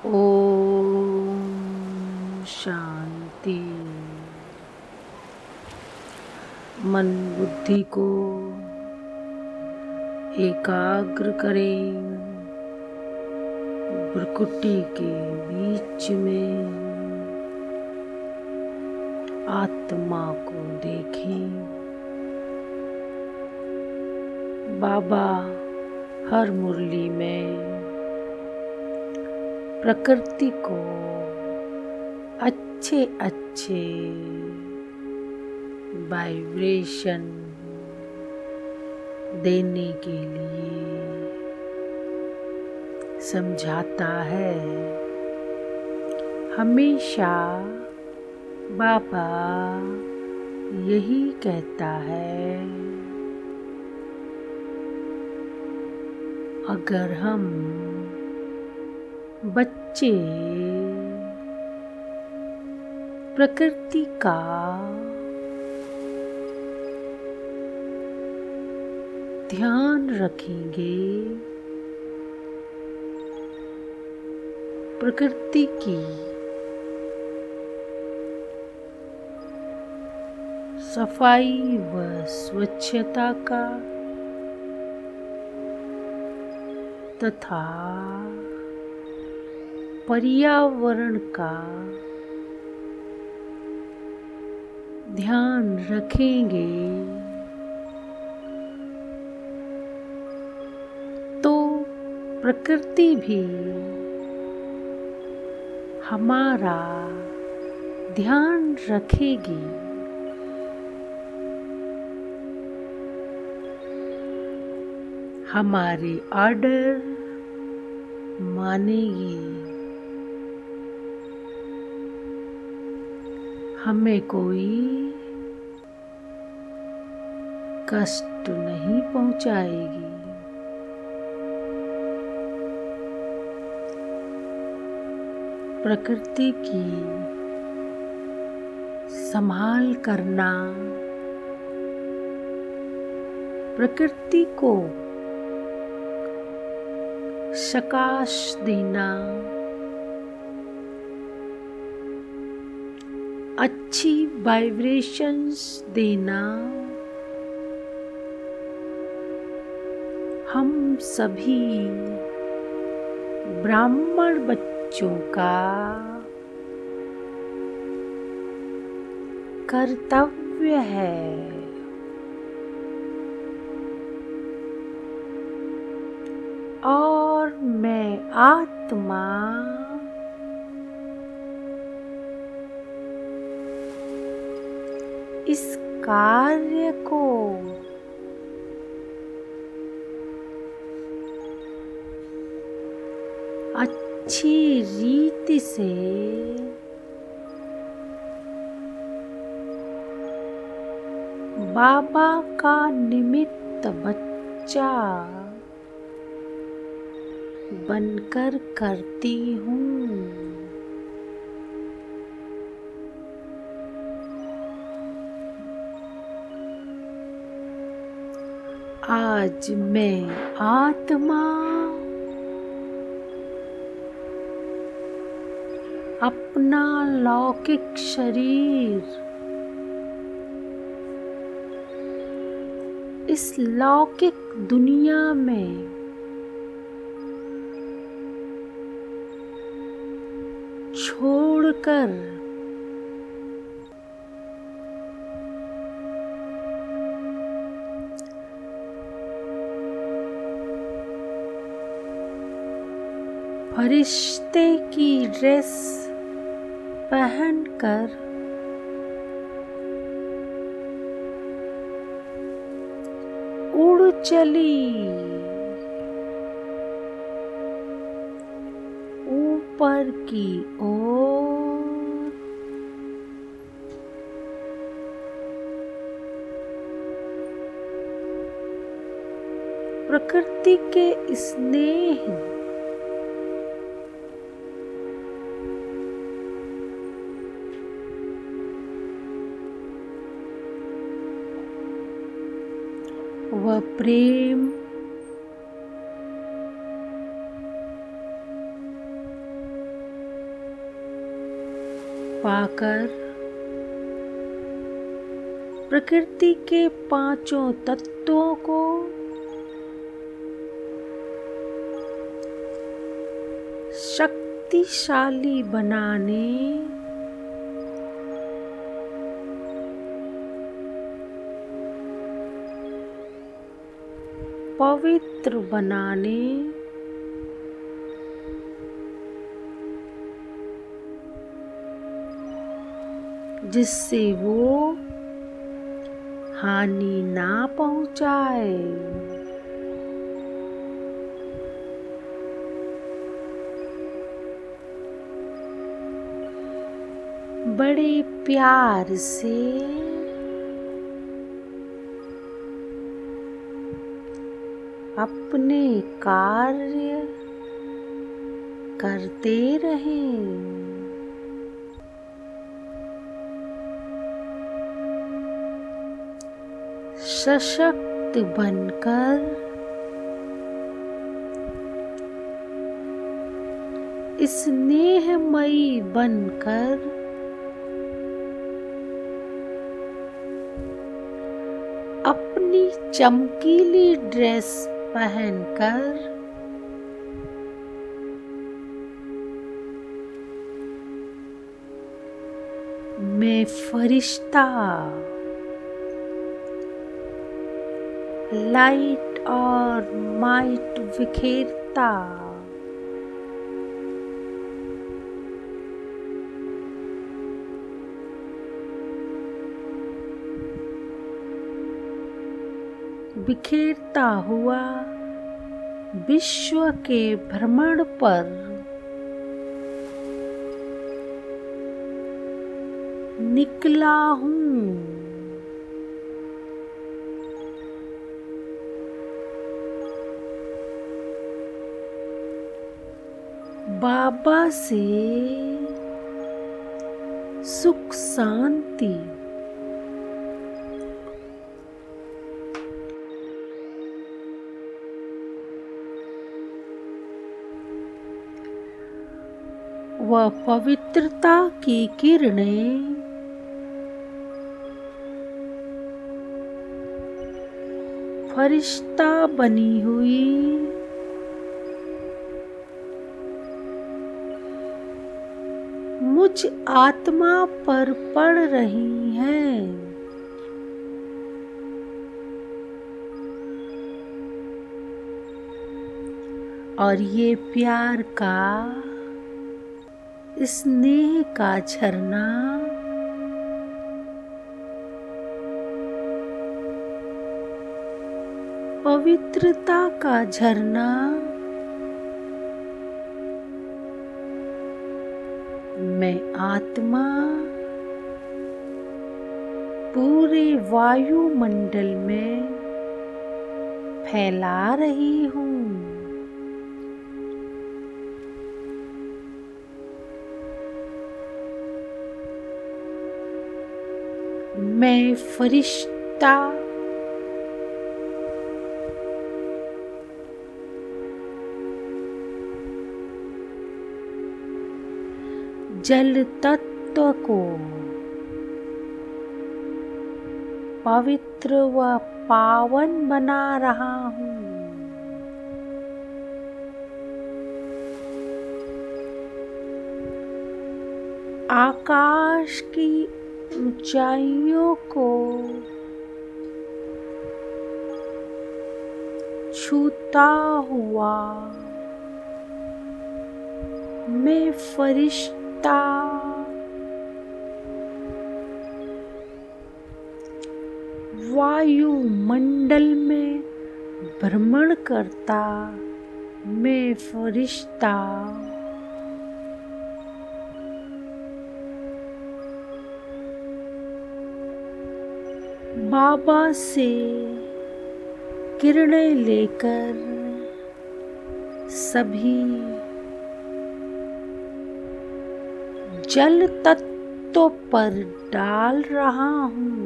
ओम शांति। मन बुद्धि को एकाग्र करें। भ्रुकुटी के बीच में आत्मा को देखें। बाबा हर मुरली में प्रकृति को अच्छे अच्छे वाइब्रेशन देने के लिए समझाता है। हमेशा बाबा यही कहता है, अगर हम बच्चे प्रकृति का ध्यान रखेंगे, प्रकृति की सफाई व स्वच्छता का तथा पर्यावरण का ध्यान रखेंगे तो प्रकृति भी हमारा ध्यान रखेगी। हमारे ऑर्डर मानेगी। हमें कोई कष्ट नहीं पहुंचाएगी। प्रकृति की संभाल करना, प्रकृति को प्रकाश देना, अच्छी वाइब्रेशंस देना हम सभी ब्राह्मण बच्चों का कर्तव्य है। और मैं आत्मा इस कार्य को अच्छी रीति से बाबा का निमित्त बच्चा बनकर करती हूँ। आज मैं आत्मा अपना लौकिक शरीर इस लौकिक दुनिया में छोड़कर फरिश्ते की ड्रेस पहनकर उड़ चली ऊपर की ओर। प्रकृति के स्नेह व प्रेम पाकर प्रकृति के पांचों तत्वों को शक्तिशाली बनाने, पवित्र बनाने, जिससे वो हानि ना पहुंचाए। बड़े प्यार से अपने कार्य करते रहें। सशक्त बनकर स्नेहमयी बनकर अपनी चमकीली ड्रेस पहनकर मैं फरिश्ता लाइट और माइट बिखेरता बिखेरता हुआ विश्व के भ्रमण पर निकला हूँ। बाबा से सुख शांति, व पवित्रता की किरणें फरिश्ता बनी हुई मुझ आत्मा पर पड़ रही हैं। और ये प्यार का, स्नेह का झरना पवित्रता का झरना मैं आत्मा पूरे वायुमंडल में फैला रही हूँ। मैं फरिश्ता जल तत्व को पवित्र व पावन बना रहा हूँ। आकाश की ऊंचाइयों को छूता हुआ मैं फरिश्ता वायुमंडल में भ्रमण करता मैं फरिश्ता बाबा से किरणें लेकर सभी जल तत्व पर डाल रहा हूँ।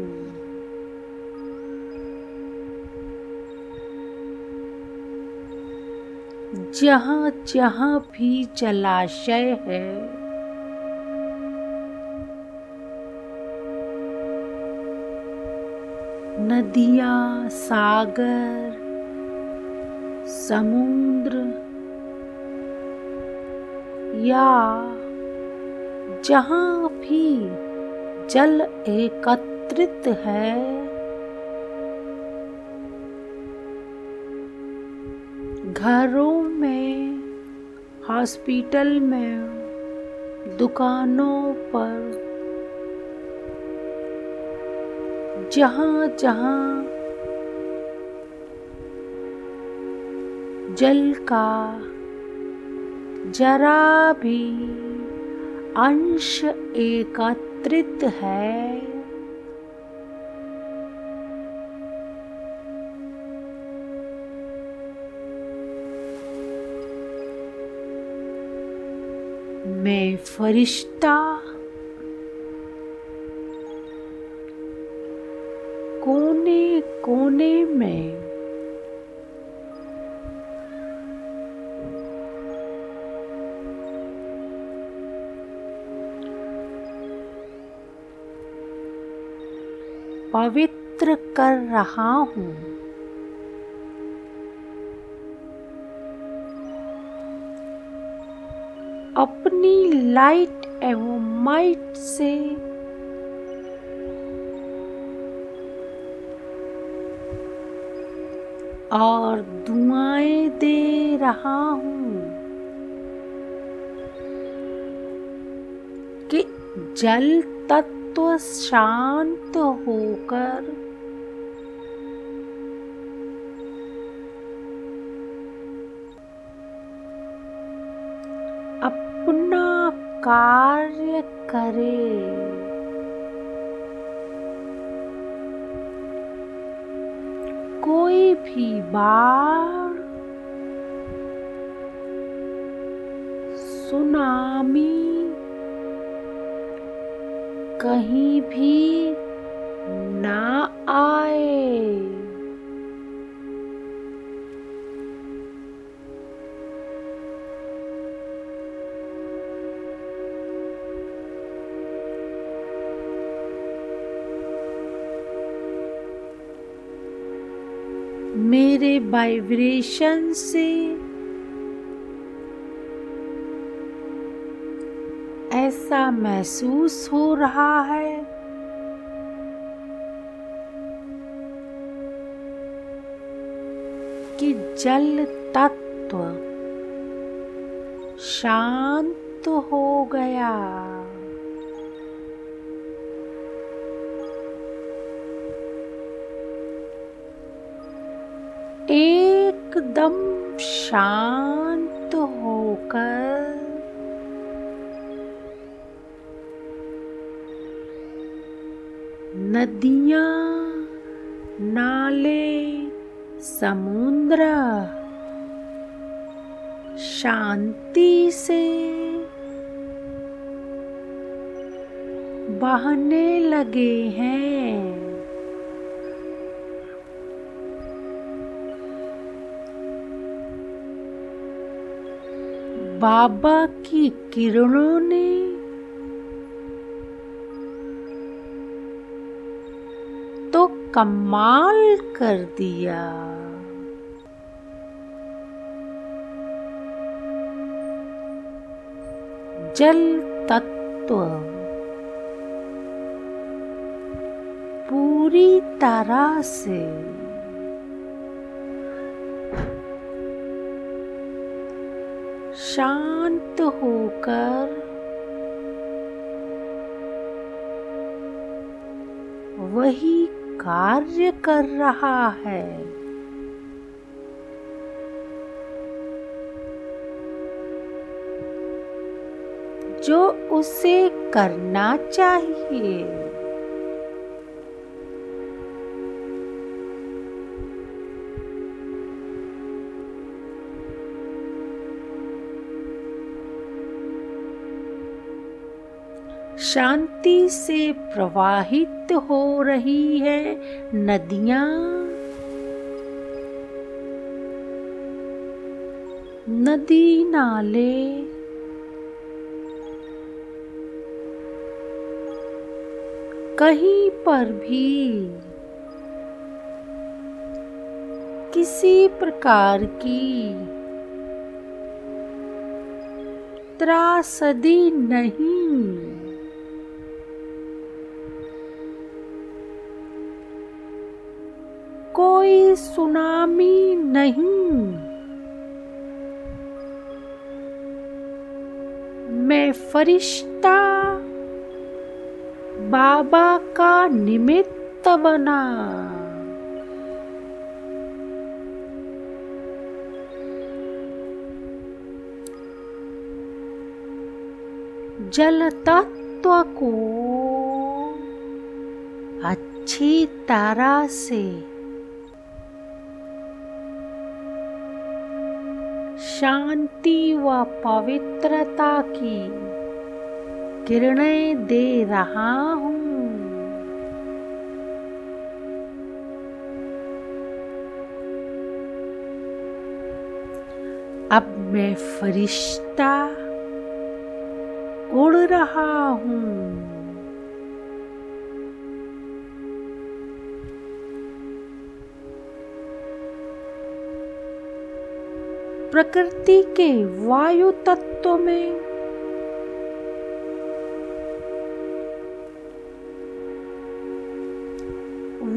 जहाँ जहाँ भी जलाशय है नदियाँ, सागर, समुद्र या जहाँ भी जल एकत्रित है, घरों में, हॉस्पिटल में, दुकानों पर, जहाँ जहाँ जल का जरा भी अंश एकत्रित है, मैं फरिश्ता कोने कोने में पवित्र कर रहा हूँ। अपनी लाइट एवं माइट से और दुआएं दे रहा हूँ कि जल तत्व शांत होकर अपना कार्य करे। कोई भी बाढ़, सुनामी कहीं भी ना आए। मेरे वाइब्रेशन से ऐसा महसूस हो रहा है कि जल तत्व शांत हो गया। एकदम शांत होकर नदियाँ, नाले, समुद्र शांति से बहने लगे हैं। बाबा की किरणों ने तो कमाल कर दिया। जल तत्व पूरी तरह से शांत होकर वही कार्य कर रहा है जो उसे करना चाहिए। शांति से प्रवाहित हो रही है नदियाँ, नदी नाले, कहीं पर भी किसी प्रकार की त्रासदी नहीं, कोई सुनामी नहीं। मैं फरिश्ता बाबा का निमित्त बना। जल तत्व को अच्छी तरह से शांति व पवित्रता की किरणें दे रहा हूँ। अब मैं फरिश्ता उड़ रहा हूँ। प्रकृति के वायु तत्व में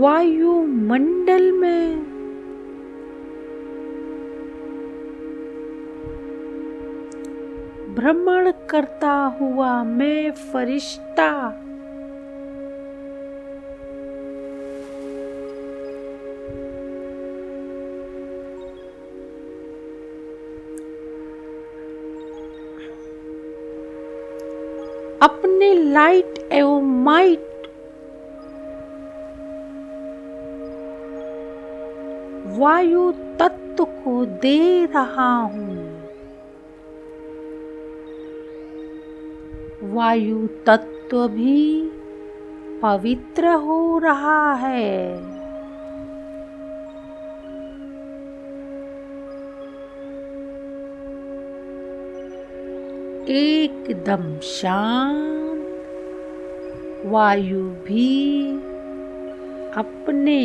वायुमंडल में भ्रमण करता हुआ मैं फरिश्ता अपने लाइट एवं माइट वायु तत्व को दे रहा हूँ। वायु तत्व भी पवित्र हो रहा है। एकदम शांत वायु भी अपने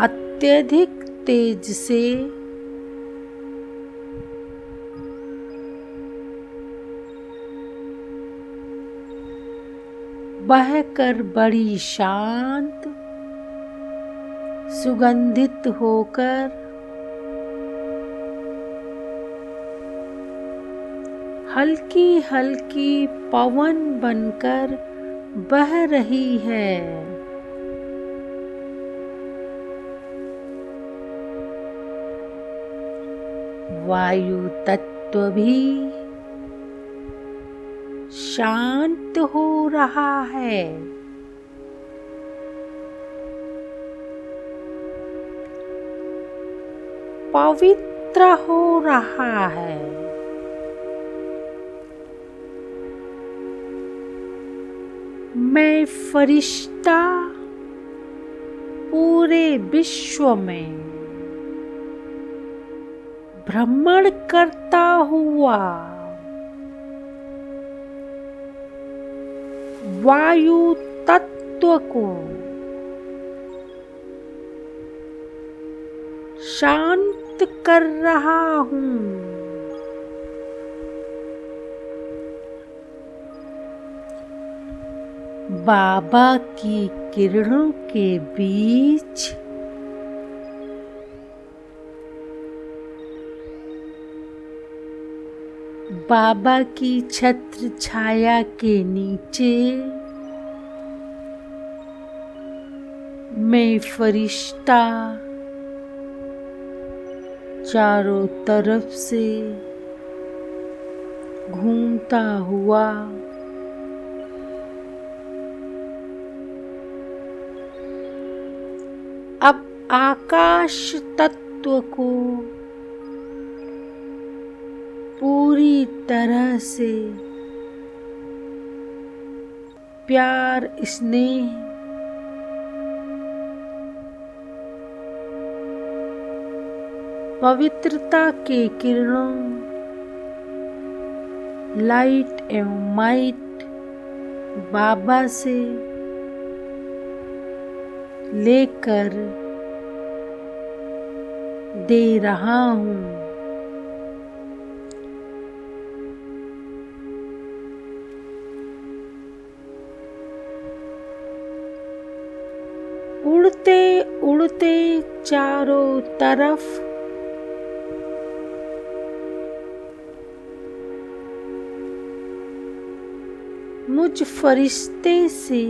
अत्यधिक तेज से बहकर बड़ी शांत सुगंधित होकर हल्की हल्की पवन बनकर बह रही है। वायु तत्व भी शांत हो रहा है। पवित्र हो रहा है। मैं फरिश्ता पूरे विश्व में भ्रमण करता हुआ वायु तत्व को शांत कर रहा हूँ। बाबा की किरणों के बीच बाबा की छत्र छाया के नीचे मैं फरिश्ता चारों तरफ से घूमता हुआ अब आकाश तत्व को पूरी तरह से प्यार स्नेह पवित्रता के किरणों लाइट एवं माइट बाबा से लेकर दे रहा हूँ। उड़ते उड़ते चारों तरफ मुझ फरिश्ते से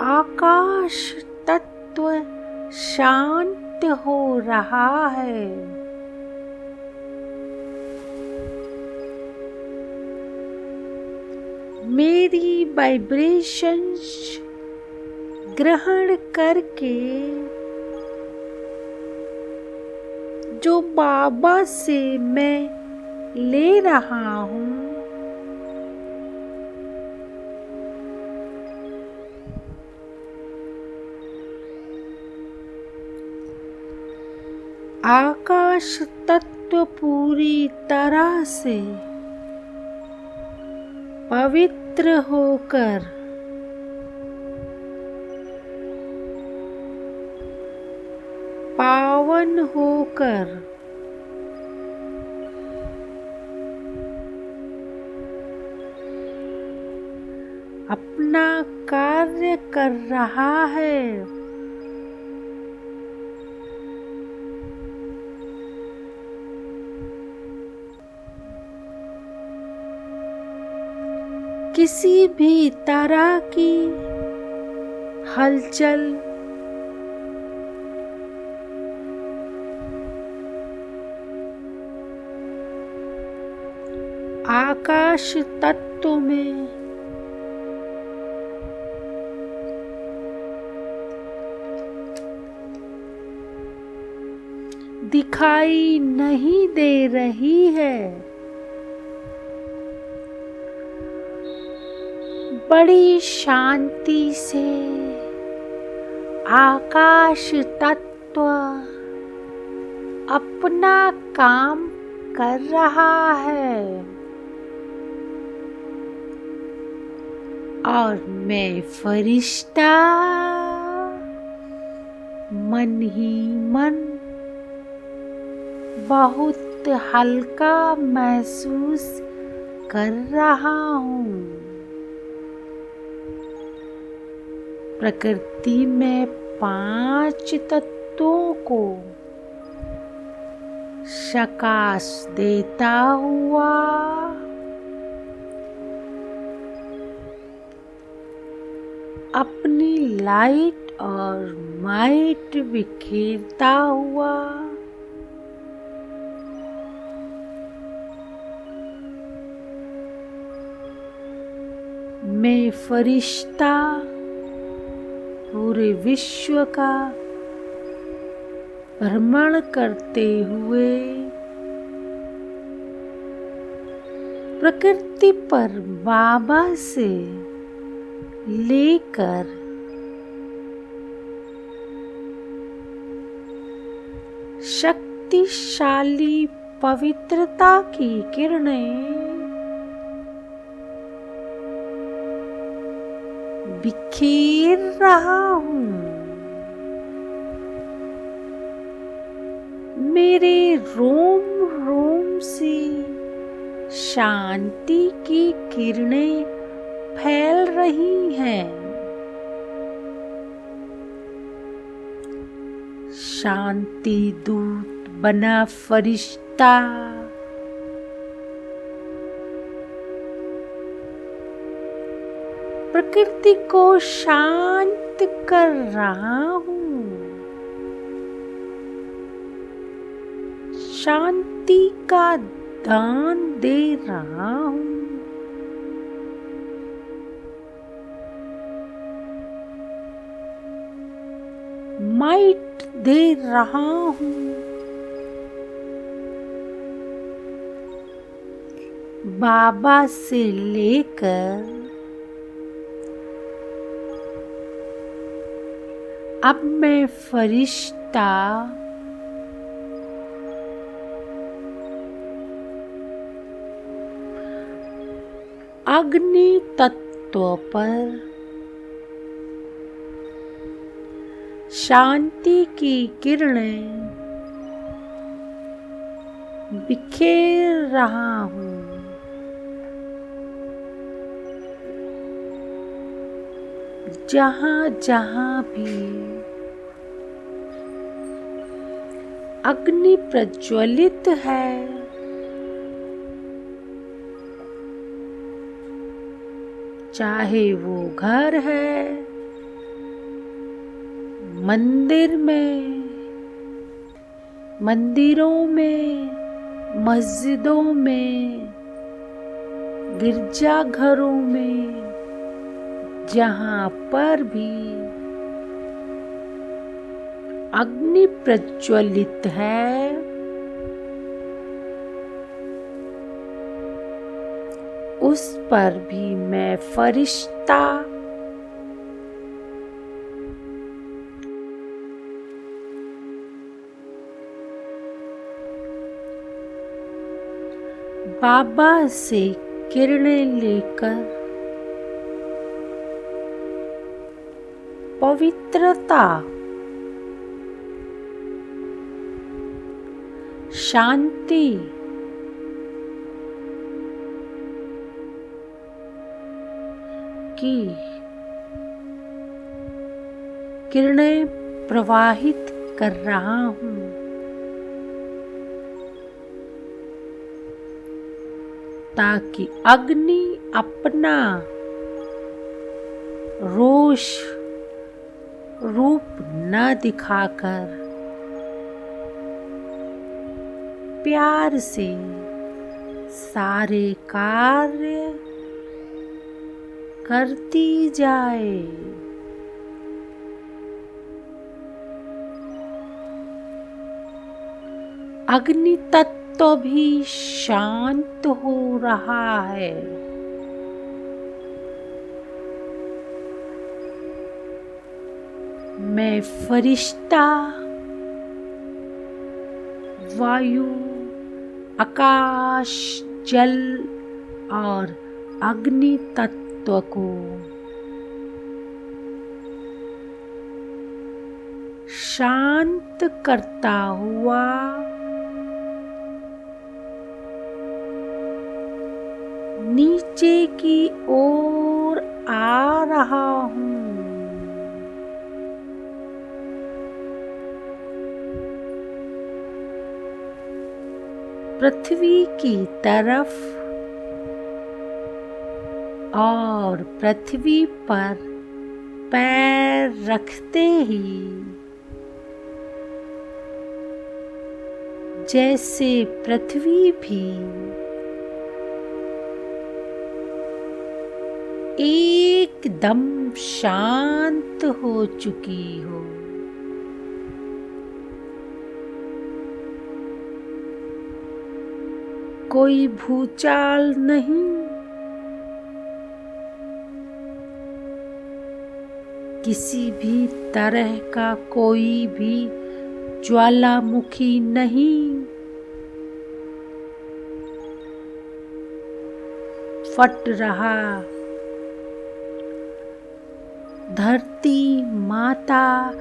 आकाश तत्व शांत हो रहा है। मेरी वाइब्रेशंस ग्रहण करके जो बाबा से मैं ले रहा हूँ, आकाश तत्व पूरी तरह से पवित्र होकर पावन होकर अपना कार्य कर रहा है। किसी भी तरह की हलचल आकाश तत्व में दिखाई नहीं दे रही है। बड़ी शांति से आकाश तत्व अपना काम कर रहा है और मैं फरिश्ता मन ही मन बहुत हल्का महसूस कर रहा हूँ। प्रकृति में 5 तत्वों को प्रकाश देता हुआ अपनी लाइट और माइट बिखेरता हुआ मैं फरिश्ता पूरे विश्व का भ्रमण करते हुए प्रकृति पर बाबा से लेकर शक्तिशाली पवित्रता की किरणें बिखेर रहा हूँ। मेरे रोम रोम से शांति की किरणें फैल रही हैं। शांति दूत बना फरिश्ता प्रकृति को शांत कर रहा हूँ। शांति का दान दे रहा हूँ। माइट दे रहा हूँ। बाबा से लेकर अब मैं फरिश्ता अग्नि तत्व पर शांति की किरणें बिखेर रहा हूँ। जहाँ जहाँ भी अग्नि प्रज्वलित है, चाहे वो घर है, मंदिर में, मंदिरों में, मस्जिदों में, गिरजाघरों में, जहाँ पर भी अग्नि प्रज्वलित है, उस पर भी मैं फरिश्ता बाबा से किरणें लेकर पवित्रता, शांति, की किरणें प्रवाहित कर रहा हूँ। ताकि अग्नि अपना रोष रूप न दिखाकर प्यार से सारे कार्य करती जाए। अग्नि तत्व भी शांत हो रहा है। मैं फरिश्ता वायु, आकाश, जल और अग्नि तत्व को शांत करता हुआ नीचे की ओर आ रहा हूँ। पृथ्वी की तरफ और पृथ्वी पर पैर रखते ही जैसे पृथ्वी भी एकदम शांत हो चुकी हो। कोई भूचाल नहीं, किसी भी तरह का कोई भी ज्वालामुखी नहीं फट रहा। धरती माता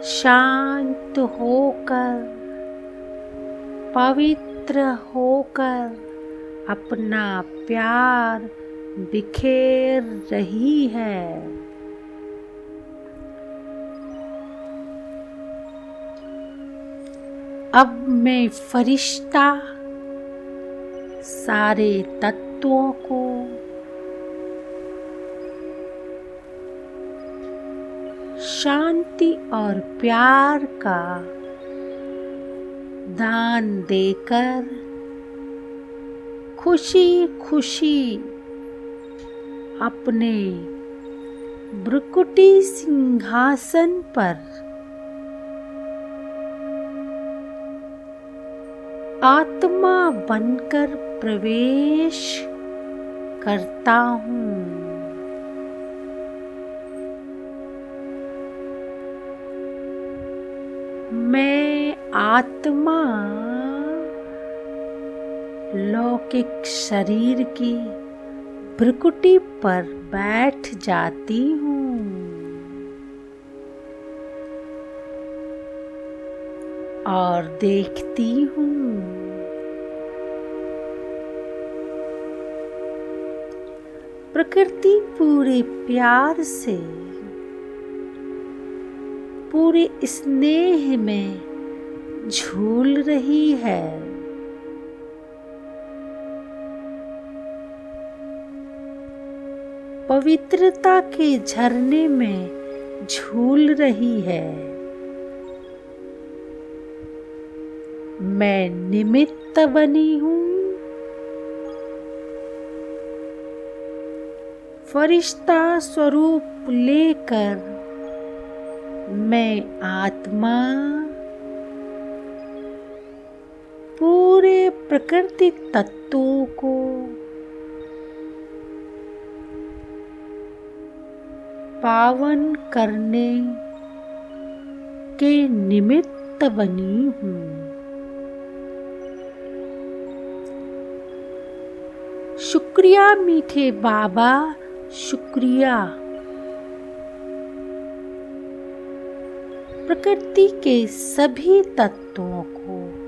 शांत होकर, पवित्र होकर अपना प्यार बिखेर रही है। अब मैं फरिश्ता सारे तत्वों को शांति और प्यार का दान देकर खुशी खुशी अपने भ्रुकुटी सिंहासन पर आत्मा बनकर प्रवेश करता हूँ। मैं आत्मा लौकिक शरीर की भ्रुकुटी पर बैठ जाती हूँ। और देखती हूँ। प्रकृति पूरे प्यार से, पूरे स्नेह में झूल रही है। पवित्रता के झरने में झूल रही है। मैं निमित्त बनी हूँ। फरिश्ता स्वरूप लेकर मैं आत्मा पूरे प्रकृति तत्वों को पावन करने के निमित्त बनी हूँ। शुक्रिया मीठे बाबा, शुक्रिया। प्रकृति के सभी तत्वों को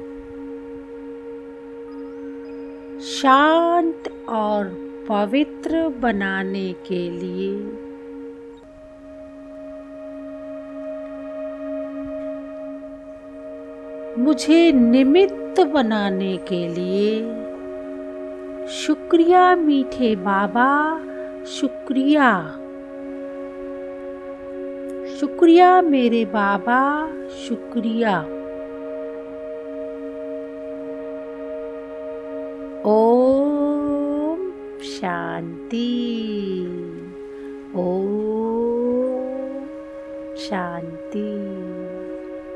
शांत और पवित्र बनाने के लिए मुझे निमित्त बनाने के लिए शुक्रिया मीठे बाबा, शुक्रिया। शुक्रिया मेरे बाबा, शुक्रिया। ओम शांति, ओम शांति।